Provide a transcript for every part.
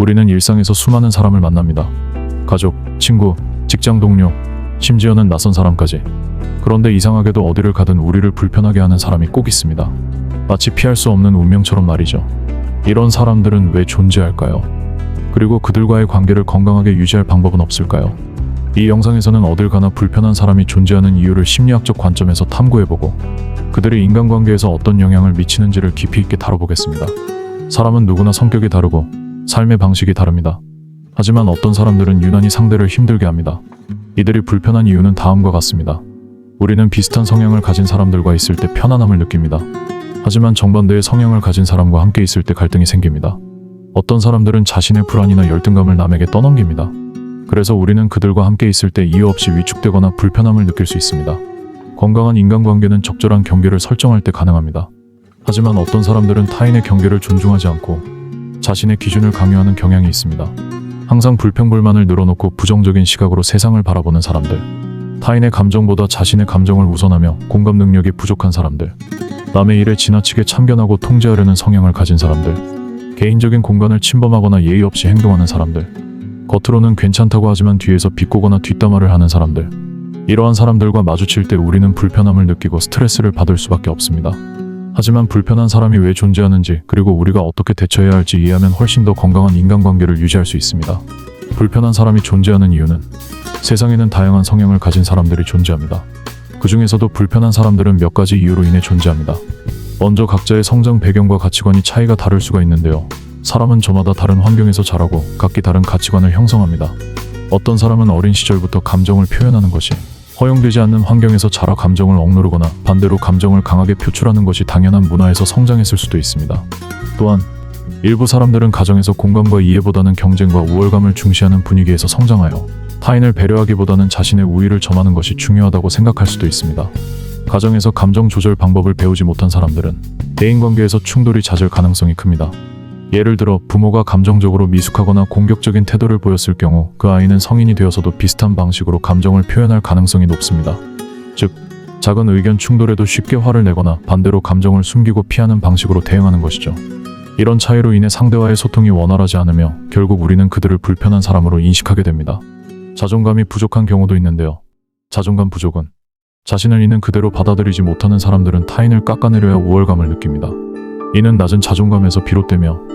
우리는 일상에서 수많은 사람을 만납니다. 가족, 친구, 직장 동료, 심지어는 낯선 사람까지. 그런데 이상하게도 어디를 가든 우리를 불편하게 하는 사람이 꼭 있습니다. 마치 피할 수 없는 운명처럼 말이죠. 이런 사람들은 왜 존재할까요? 그리고 그들과의 관계를 건강하게 유지할 방법은 없을까요? 이 영상에서는 어딜 가나 불편한 사람이 존재하는 이유를 심리학적 관점에서 탐구해보고 그들이 인간관계에서 어떤 영향을 미치는지를 깊이 있게 다뤄보겠습니다. 사람은 누구나 성격이 다르고 삶의 방식이 다릅니다. 하지만 어떤 사람들은 유난히 상대를 힘들게 합니다. 이들이 불편한 이유는 다음과 같습니다. 우리는 비슷한 성향을 가진 사람들과 있을 때 편안함을 느낍니다. 하지만 정반대의 성향을 가진 사람과 함께 있을 때 갈등이 생깁니다. 어떤 사람들은 자신의 불안이나 열등감을 남에게 떠넘깁니다. 그래서 우리는 그들과 함께 있을 때 이유 없이 위축되거나 불편함을 느낄 수 있습니다. 건강한 인간관계는 적절한 경계를 설정할 때 가능합니다. 하지만 어떤 사람들은 타인의 경계를 존중하지 않고 자신의 기준을 강요하는 경향이 있습니다. 항상 불평불만을 늘어놓고 부정적인 시각으로 세상을 바라보는 사람들, 타인의 감정보다 자신의 감정을 우선하며 공감 능력이 부족한 사람들, 남의 일에 지나치게 참견하고 통제하려는 성향을 가진 사람들, 개인적인 공간을 침범하거나 예의 없이 행동하는 사람들, 겉으로는 괜찮다고 하지만 뒤에서 비꼬거나 뒷담화를 하는 사람들. 이러한 사람들과 마주칠 때 우리는 불편함을 느끼고 스트레스를 받을 수밖에 없습니다. 하지만 불편한 사람이 왜 존재하는지 그리고 우리가 어떻게 대처해야 할지 이해하면 훨씬 더 건강한 인간관계를 유지할 수 있습니다. 불편한 사람이 존재하는 이유는 세상에는 다양한 성향을 가진 사람들이 존재합니다. 그 중에서도 불편한 사람들은 몇 가지 이유로 인해 존재합니다. 먼저 각자의 성장 배경과 가치관이 차이가 다를 수가 있는데요. 사람은 저마다 다른 환경에서 자라고 각기 다른 가치관을 형성합니다. 어떤 사람은 어린 시절부터 감정을 표현하는 것이 허용되지 않는 환경에서 자라 감정을 억누르거나 반대로 감정을 강하게 표출하는 것이 당연한 문화에서 성장했을 수도 있습니다. 또한 일부 사람들은 가정에서 공감과 이해보다는 경쟁과 우월감을 중시하는 분위기에서 성장하여 타인을 배려하기보다는 자신의 우위를 점하는 것이 중요하다고 생각할 수도 있습니다. 가정에서 감정 조절 방법을 배우지 못한 사람들은 대인관계에서 충돌이 잦을 가능성이 큽니다. 예를 들어 부모가 감정적으로 미숙하거나 공격적인 태도를 보였을 경우 그 아이는 성인이 되어서도 비슷한 방식으로 감정을 표현할 가능성이 높습니다. 즉, 작은 의견 충돌에도 쉽게 화를 내거나 반대로 감정을 숨기고 피하는 방식으로 대응하는 것이죠. 이런 차이로 인해 상대와의 소통이 원활하지 않으며 결국 우리는 그들을 불편한 사람으로 인식하게 됩니다. 자존감이 부족한 경우도 있는데요. 자존감 부족은 자신을 있는 그대로 받아들이지 못하는 사람들은 타인을 깎아내려야 우월감을 느낍니다. 이는 낮은 자존감에서 비롯되며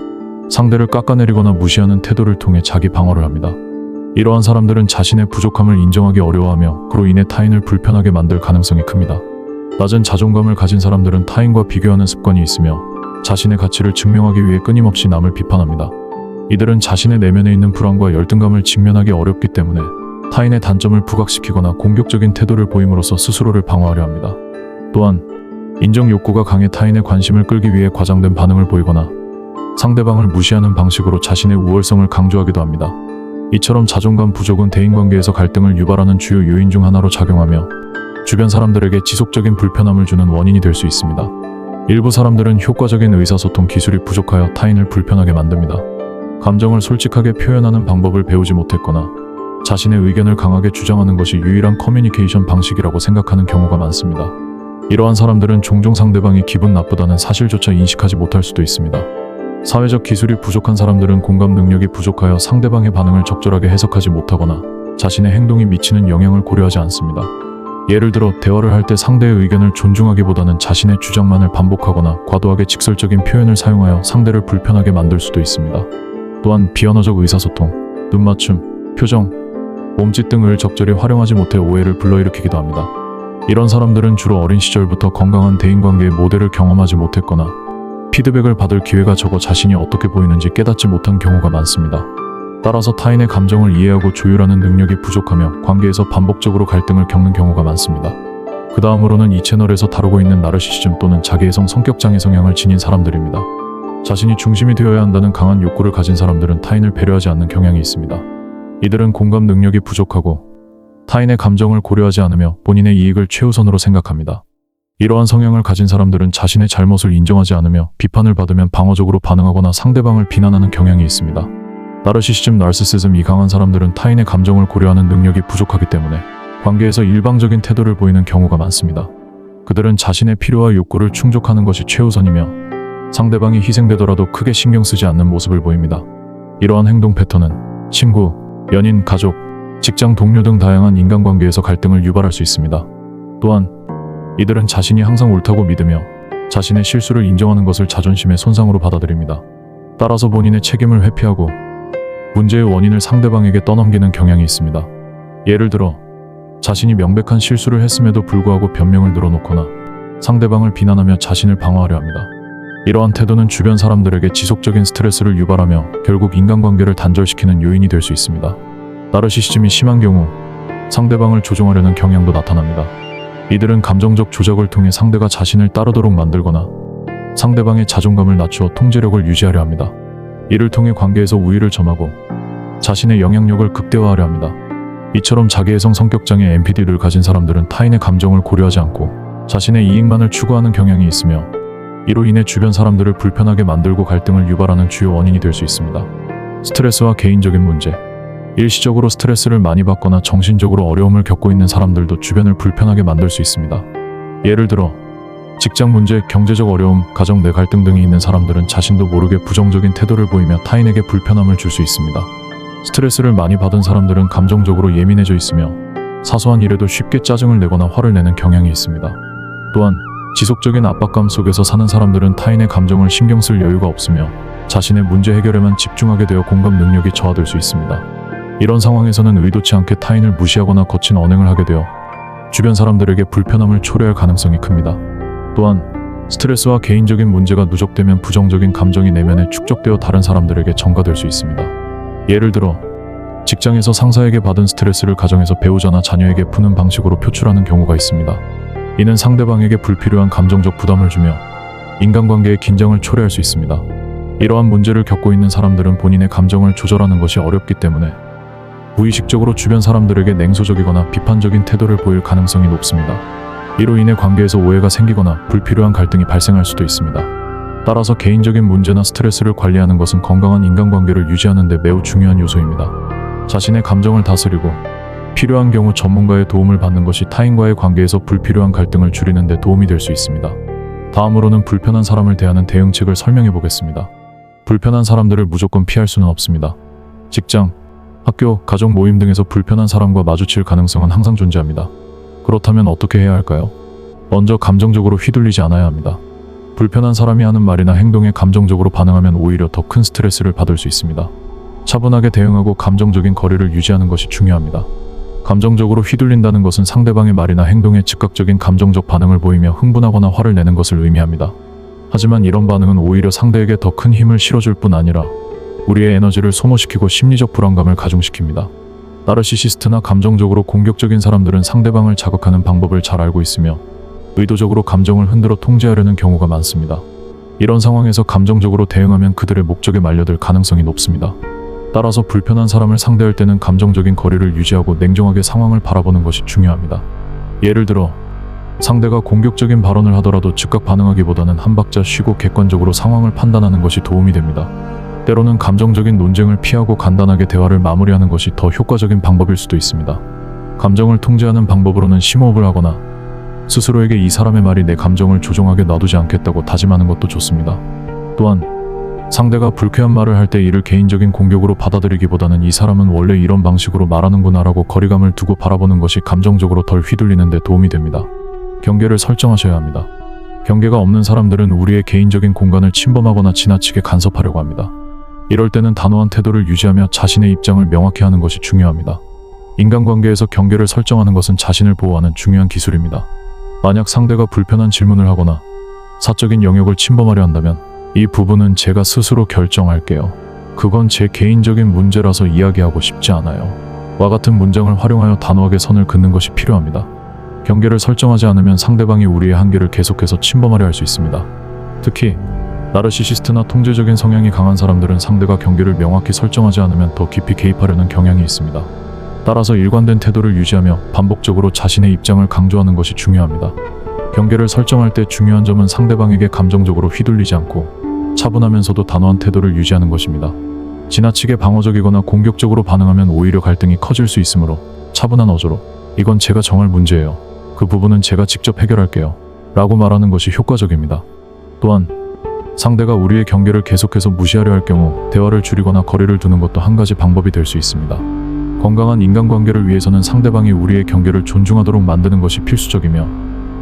상대를 깎아내리거나 무시하는 태도를 통해 자기 방어를 합니다. 이러한 사람들은 자신의 부족함을 인정하기 어려워하며 그로 인해 타인을 불편하게 만들 가능성이 큽니다. 낮은 자존감을 가진 사람들은 타인과 비교하는 습관이 있으며 자신의 가치를 증명하기 위해 끊임없이 남을 비판합니다. 이들은 자신의 내면에 있는 불안과 열등감을 직면하기 어렵기 때문에 타인의 단점을 부각시키거나 공격적인 태도를 보임으로써 스스로를 방어하려 합니다. 또한 인정 욕구가 강해 타인의 관심을 끌기 위해 과장된 반응을 보이거나 상대방을 무시하는 방식으로 자신의 우월성을 강조하기도 합니다. 이처럼 자존감 부족은 대인관계에서 갈등을 유발하는 주요 요인 중 하나로 작용하며 주변 사람들에게 지속적인 불편함을 주는 원인이 될 수 있습니다. 일부 사람들은 효과적인 의사소통 기술이 부족하여 타인을 불편하게 만듭니다. 감정을 솔직하게 표현하는 방법을 배우지 못했거나 자신의 의견을 강하게 주장하는 것이 유일한 커뮤니케이션 방식이라고 생각하는 경우가 많습니다. 이러한 사람들은 종종 상대방이 기분 나쁘다는 사실조차 인식하지 못할 수도 있습니다. 사회적 기술이 부족한 사람들은 공감 능력이 부족하여 상대방의 반응을 적절하게 해석하지 못하거나 자신의 행동이 미치는 영향을 고려하지 않습니다. 예를 들어 대화를 할 때 상대의 의견을 존중하기보다는 자신의 주장만을 반복하거나 과도하게 직설적인 표현을 사용하여 상대를 불편하게 만들 수도 있습니다. 또한 비언어적 의사소통, 눈맞춤, 표정, 몸짓 등을 적절히 활용하지 못해 오해를 불러일으키기도 합니다. 이런 사람들은 주로 어린 시절부터 건강한 대인관계의 모델을 경험하지 못했거나 피드백을 받을 기회가 적어 자신이 어떻게 보이는지 깨닫지 못한 경우가 많습니다. 따라서 타인의 감정을 이해하고 조율하는 능력이 부족하며 관계에서 반복적으로 갈등을 겪는 경우가 많습니다. 그 다음으로는 이 채널에서 다루고 있는 나르시시즘 또는 자기애성 성격장애 성향을 지닌 사람들입니다. 자신이 중심이 되어야 한다는 강한 욕구를 가진 사람들은 타인을 배려하지 않는 경향이 있습니다. 이들은 공감 능력이 부족하고 타인의 감정을 고려하지 않으며 본인의 이익을 최우선으로 생각합니다. 이러한 성향을 가진 사람들은 자신의 잘못을 인정하지 않으며 비판을 받으면 방어적으로 반응하거나 상대방을 비난하는 경향이 있습니다. 나르시시즘, 나르시시즘이 강한 사람들은 타인의 감정을 고려하는 능력이 부족하기 때문에 관계에서 일방적인 태도를 보이는 경우가 많습니다. 그들은 자신의 필요와 욕구를 충족하는 것이 최우선이며 상대방이 희생되더라도 크게 신경 쓰지 않는 모습을 보입니다. 이러한 행동 패턴은 친구, 연인, 가족, 직장 동료 등 다양한 인간관계에서 갈등을 유발할 수 있습니다. 또한 이들은 자신이 항상 옳다고 믿으며 자신의 실수를 인정하는 것을 자존심의 손상으로 받아들입니다. 따라서 본인의 책임을 회피하고 문제의 원인을 상대방에게 떠넘기는 경향이 있습니다. 예를 들어 자신이 명백한 실수를 했음에도 불구하고 변명을 늘어놓거나 상대방을 비난하며 자신을 방어하려 합니다. 이러한 태도는 주변 사람들에게 지속적인 스트레스를 유발하며 결국 인간관계를 단절시키는 요인이 될 수 있습니다. 나르시시즘이 심한 경우 상대방을 조종하려는 경향도 나타납니다. 이들은 감정적 조작을 통해 상대가 자신을 따르도록 만들거나 상대방의 자존감을 낮추어 통제력을 유지하려 합니다. 이를 통해 관계에서 우위를 점하고 자신의 영향력을 극대화하려 합니다. 이처럼 자기애성 성격장애 NPD를 가진 사람들은 타인의 감정을 고려하지 않고 자신의 이익만을 추구하는 경향이 있으며 이로 인해 주변 사람들을 불편하게 만들고 갈등을 유발하는 주요 원인이 될 수 있습니다. 스트레스와 개인적인 문제. 일시적으로 스트레스를 많이 받거나 정신적으로 어려움을 겪고 있는 사람들도 주변을 불편하게 만들 수 있습니다. 예를 들어 직장 문제, 경제적 어려움, 가정 내 갈등 등이 있는 사람들은 자신도 모르게 부정적인 태도를 보이며 타인에게 불편함을 줄 수 있습니다. 스트레스를 많이 받은 사람들은 감정적으로 예민해져 있으며 사소한 일에도 쉽게 짜증을 내거나 화를 내는 경향이 있습니다. 또한 지속적인 압박감 속에서 사는 사람들은 타인의 감정을 신경 쓸 여유가 없으며 자신의 문제 해결에만 집중하게 되어 공감 능력이 저하될 수 있습니다. 이런 상황에서는 의도치 않게 타인을 무시하거나 거친 언행을 하게 되어 주변 사람들에게 불편함을 초래할 가능성이 큽니다. 또한 스트레스와 개인적인 문제가 누적되면 부정적인 감정이 내면에 축적되어 다른 사람들에게 전가될 수 있습니다. 예를 들어 직장에서 상사에게 받은 스트레스를 가정에서 배우자나 자녀에게 푸는 방식으로 표출하는 경우가 있습니다. 이는 상대방에게 불필요한 감정적 부담을 주며 인간관계의 긴장을 초래할 수 있습니다. 이러한 문제를 겪고 있는 사람들은 본인의 감정을 조절하는 것이 어렵기 때문에 무의식적으로 주변 사람들에게 냉소적이거나 비판적인 태도를 보일 가능성이 높습니다. 이로 인해 관계에서 오해가 생기거나 불필요한 갈등이 발생할 수도 있습니다. 따라서 개인적인 문제나 스트레스를 관리하는 것은 건강한 인간관계를 유지하는 데 매우 중요한 요소입니다. 자신의 감정을 다스리고 필요한 경우 전문가의 도움을 받는 것이 타인과의 관계에서 불필요한 갈등을 줄이는 데 도움이 될 수 있습니다. 다음으로는 불편한 사람을 대하는 대응책을 설명해 보겠습니다. 불편한 사람들을 무조건 피할 수는 없습니다. 직장, 학교, 가족 모임 등에서 불편한 사람과 마주칠 가능성은 항상 존재합니다. 그렇다면 어떻게 해야 할까요? 먼저 감정적으로 휘둘리지 않아야 합니다. 불편한 사람이 하는 말이나 행동에 감정적으로 반응하면 오히려 더 큰 스트레스를 받을 수 있습니다. 차분하게 대응하고 감정적인 거리를 유지하는 것이 중요합니다. 감정적으로 휘둘린다는 것은 상대방의 말이나 행동에 즉각적인 감정적 반응을 보이며 흥분하거나 화를 내는 것을 의미합니다. 하지만 이런 반응은 오히려 상대에게 더 큰 힘을 실어줄 뿐 아니라 우리의 에너지를 소모시키고 심리적 불안감을 가중시킵니다. 나르시시스트나 감정적으로 공격적인 사람들은 상대방을 자극하는 방법을 잘 알고 있으며 의도적으로 감정을 흔들어 통제하려는 경우가 많습니다. 이런 상황에서 감정적으로 대응하면 그들의 목적에 말려들 가능성이 높습니다. 따라서 불편한 사람을 상대할 때는 감정적인 거리를 유지하고 냉정하게 상황을 바라보는 것이 중요합니다. 예를 들어 상대가 공격적인 발언을 하더라도 즉각 반응하기보다는 한 박자 쉬고 객관적으로 상황을 판단하는 것이 도움이 됩니다. 때로는 감정적인 논쟁을 피하고 간단하게 대화를 마무리하는 것이 더 효과적인 방법일 수도 있습니다. 감정을 통제하는 방법으로는 심호흡을 하거나 스스로에게 이 사람의 말이 내 감정을 조종하게 놔두지 않겠다고 다짐하는 것도 좋습니다. 또한 상대가 불쾌한 말을 할 때 이를 개인적인 공격으로 받아들이기보다는 이 사람은 원래 이런 방식으로 말하는구나 라고 거리감을 두고 바라보는 것이 감정적으로 덜 휘둘리는 데 도움이 됩니다. 경계를 설정하셔야 합니다. 경계가 없는 사람들은 우리의 개인적인 공간을 침범하거나 지나치게 간섭하려고 합니다. 이럴 때는 단호한 태도를 유지하며 자신의 입장을 명확히 하는 것이 중요합니다. 인간관계에서 경계를 설정하는 것은 자신을 보호하는 중요한 기술입니다. 만약 상대가 불편한 질문을 하거나 사적인 영역을 침범하려 한다면 이 부분은 제가 스스로 결정할게요. 그건 제 개인적인 문제라서 이야기하고 싶지 않아요. 와 같은 문장을 활용하여 단호하게 선을 긋는 것이 필요합니다. 경계를 설정하지 않으면 상대방이 우리의 한계를 계속해서 침범하려 할 수 있습니다. 특히 나르시시스트나 통제적인 성향이 강한 사람들은 상대가 경계를 명확히 설정하지 않으면 더 깊이 개입하려는 경향이 있습니다. 따라서 일관된 태도를 유지하며 반복적으로 자신의 입장을 강조하는 것이 중요합니다. 경계를 설정할 때 중요한 점은 상대방에게 감정적으로 휘둘리지 않고 차분하면서도 단호한 태도를 유지하는 것입니다. 지나치게 방어적이거나 공격적으로 반응하면 오히려 갈등이 커질 수 있으므로 차분한 어조로 이건 제가 정할 문제예요. 그 부분은 제가 직접 해결할게요. 라고 말하는 것이 효과적입니다. 또한 상대가 우리의 경계를 계속해서 무시하려 할 경우 대화를 줄이거나 거리를 두는 것도 한 가지 방법이 될 수 있습니다. 건강한 인간관계를 위해서는 상대방이 우리의 경계를 존중하도록 만드는 것이 필수적이며,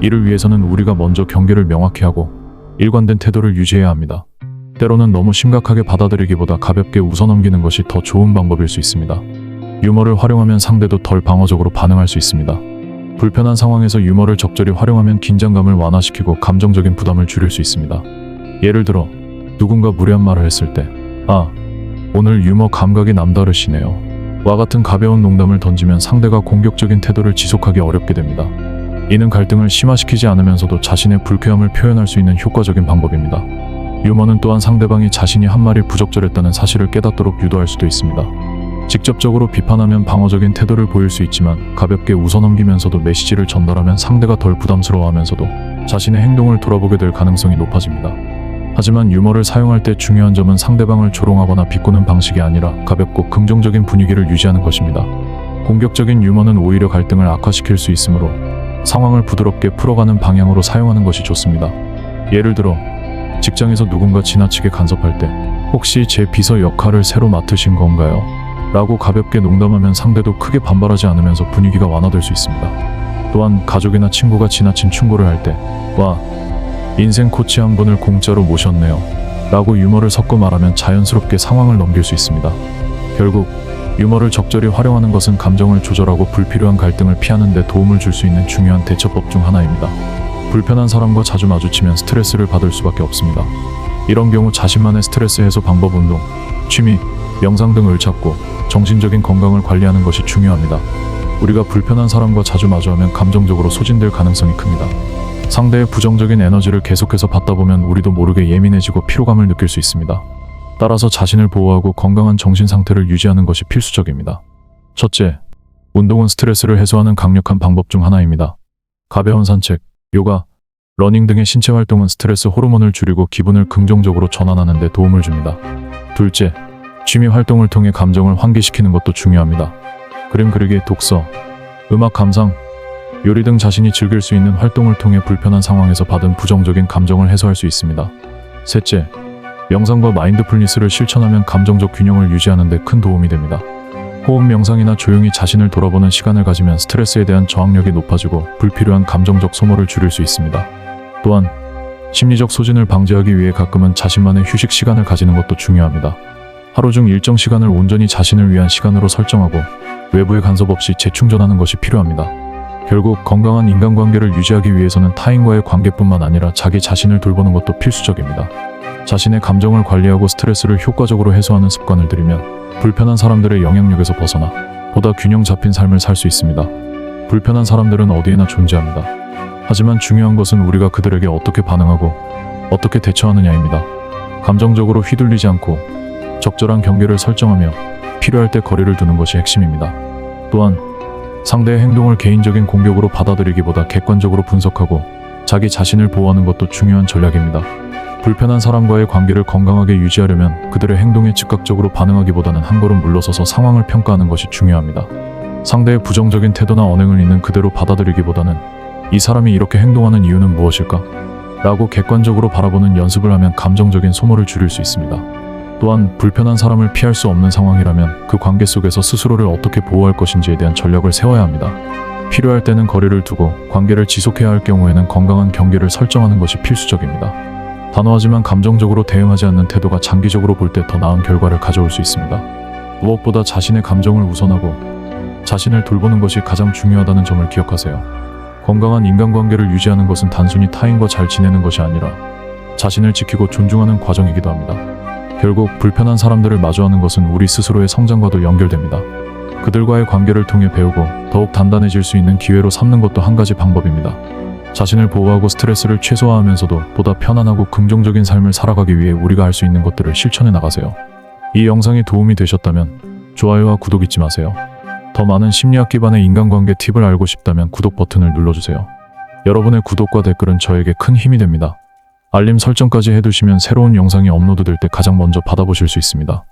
이를 위해서는 우리가 먼저 경계를 명확히 하고 일관된 태도를 유지해야 합니다. 때로는 너무 심각하게 받아들이기보다 가볍게 웃어넘기는 것이 더 좋은 방법일 수 있습니다. 유머를 활용하면 상대도 덜 방어적으로 반응할 수 있습니다. 불편한 상황에서 유머를 적절히 활용하면 긴장감을 완화시키고 감정적인 부담을 줄일 수 있습니다. 예를 들어 누군가 무례한 말을 했을 때 "아, 오늘 유머 감각이 남다르시네요" 와 같은 가벼운 농담을 던지면 상대가 공격적인 태도를 지속하기 어렵게 됩니다. 이는 갈등을 심화시키지 않으면서도 자신의 불쾌함을 표현할 수 있는 효과적인 방법입니다. 유머는 또한 상대방이 자신이 한 말이 부적절했다는 사실을 깨닫도록 유도할 수도 있습니다. 직접적으로 비판하면 방어적인 태도를 보일 수 있지만, 가볍게 웃어넘기면서도 메시지를 전달하면 상대가 덜 부담스러워하면서도 자신의 행동을 돌아보게 될 가능성이 높아집니다. 하지만 유머를 사용할 때 중요한 점은 상대방을 조롱하거나 비꼬는 방식이 아니라 가볍고 긍정적인 분위기를 유지하는 것입니다. 공격적인 유머는 오히려 갈등을 악화시킬 수 있으므로 상황을 부드럽게 풀어가는 방향으로 사용하는 것이 좋습니다. 예를 들어 직장에서 누군가 지나치게 간섭할 때 "혹시 제 비서 역할을 새로 맡으신 건가요? 라고 가볍게 농담하면 상대도 크게 반발하지 않으면서 분위기가 완화될 수 있습니다. 또한 가족이나 친구가 지나친 충고를 할 때 "와, 인생 코치 한 분을 공짜로 모셨네요" 라고 유머를 섞어 말하면 자연스럽게 상황을 넘길 수 있습니다. 결국 유머를 적절히 활용하는 것은 감정을 조절하고 불필요한 갈등을 피하는 데 도움을 줄 수 있는 중요한 대처법 중 하나입니다. 불편한 사람과 자주 마주치면 스트레스를 받을 수밖에 없습니다. 이런 경우 자신만의 스트레스 해소 방법, 운동, 취미, 명상 등을 찾고 정신적인 건강을 관리하는 것이 중요합니다. 우리가 불편한 사람과 자주 마주하면 감정적으로 소진될 가능성이 큽니다. 상대의 부정적인 에너지를 계속해서 받다 보면 우리도 모르게 예민해지고 피로감을 느낄 수 있습니다. 따라서 자신을 보호하고 건강한 정신 상태를 유지하는 것이 필수적입니다. 첫째, 운동은 스트레스를 해소하는 강력한 방법 중 하나입니다. 가벼운 산책, 요가, 러닝 등의 신체 활동은 스트레스 호르몬을 줄이고 기분을 긍정적으로 전환하는 데 도움을 줍니다. 둘째, 취미 활동을 통해 감정을 환기시키는 것도 중요합니다. 그림 그리기, 독서, 음악 감상, 요리 등 자신이 즐길 수 있는 활동을 통해 불편한 상황에서 받은 부정적인 감정을 해소할 수 있습니다. 셋째, 명상과 마인드풀니스를 실천하면 감정적 균형을 유지하는 데 큰 도움이 됩니다. 호흡 명상이나 조용히 자신을 돌아보는 시간을 가지면 스트레스에 대한 저항력이 높아지고 불필요한 감정적 소모를 줄일 수 있습니다. 또한 심리적 소진을 방지하기 위해 가끔은 자신만의 휴식 시간을 가지는 것도 중요합니다. 하루 중 일정 시간을 온전히 자신을 위한 시간으로 설정하고 외부의 간섭 없이 재충전하는 것이 필요합니다. 결국 건강한 인간관계를 유지하기 위해서는 타인과의 관계뿐만 아니라 자기 자신을 돌보는 것도 필수적입니다. 자신의 감정을 관리하고 스트레스를 효과적으로 해소하는 습관을 들이면 불편한 사람들의 영향력에서 벗어나 보다 균형 잡힌 삶을 살 수 있습니다. 불편한 사람들은 어디에나 존재합니다. 하지만 중요한 것은 우리가 그들에게 어떻게 반응하고 어떻게 대처하느냐입니다. 감정적으로 휘둘리지 않고 적절한 경계를 설정하며 필요할 때 거리를 두는 것이 핵심입니다. 또한 상대의 행동을 개인적인 공격으로 받아들이기보다 객관적으로 분석하고 자기 자신을 보호하는 것도 중요한 전략입니다. 불편한 사람과의 관계를 건강하게 유지하려면 그들의 행동에 즉각적으로 반응하기보다는 한 걸음 물러서서 상황을 평가하는 것이 중요합니다. 상대의 부정적인 태도나 언행을 있는 그대로 받아들이기보다는 이 사람이 이렇게 행동하는 이유는 무엇일까? 라고 객관적으로 바라보는 연습을 하면 감정적인 소모를 줄일 수 있습니다. 또한 불편한 사람을 피할 수 없는 상황이라면 그 관계 속에서 스스로를 어떻게 보호할 것인지에 대한 전략을 세워야 합니다. 필요할 때는 거리를 두고 관계를 지속해야 할 경우에는 건강한 경계를 설정하는 것이 필수적입니다. 단호하지만 감정적으로 대응하지 않는 태도가 장기적으로 볼 때 더 나은 결과를 가져올 수 있습니다. 무엇보다 자신의 감정을 우선하고 자신을 돌보는 것이 가장 중요하다는 점을 기억하세요. 건강한 인간관계를 유지하는 것은 단순히 타인과 잘 지내는 것이 아니라 자신을 지키고 존중하는 과정이기도 합니다. 결국 불편한 사람들을 마주하는 것은 우리 스스로의 성장과도 연결됩니다. 그들과의 관계를 통해 배우고 더욱 단단해질 수 있는 기회로 삼는 것도 한 가지 방법입니다. 자신을 보호하고 스트레스를 최소화하면서도 보다 편안하고 긍정적인 삶을 살아가기 위해 우리가 할 수 있는 것들을 실천해 나가세요. 이 영상이 도움이 되셨다면 좋아요와 구독 잊지 마세요. 더 많은 심리학 기반의 인간관계 팁을 알고 싶다면 구독 버튼을 눌러주세요. 여러분의 구독과 댓글은 저에게 큰 힘이 됩니다. 알림 설정까지 해두시면 새로운 영상이 업로드될 때 가장 먼저 받아보실 수 있습니다.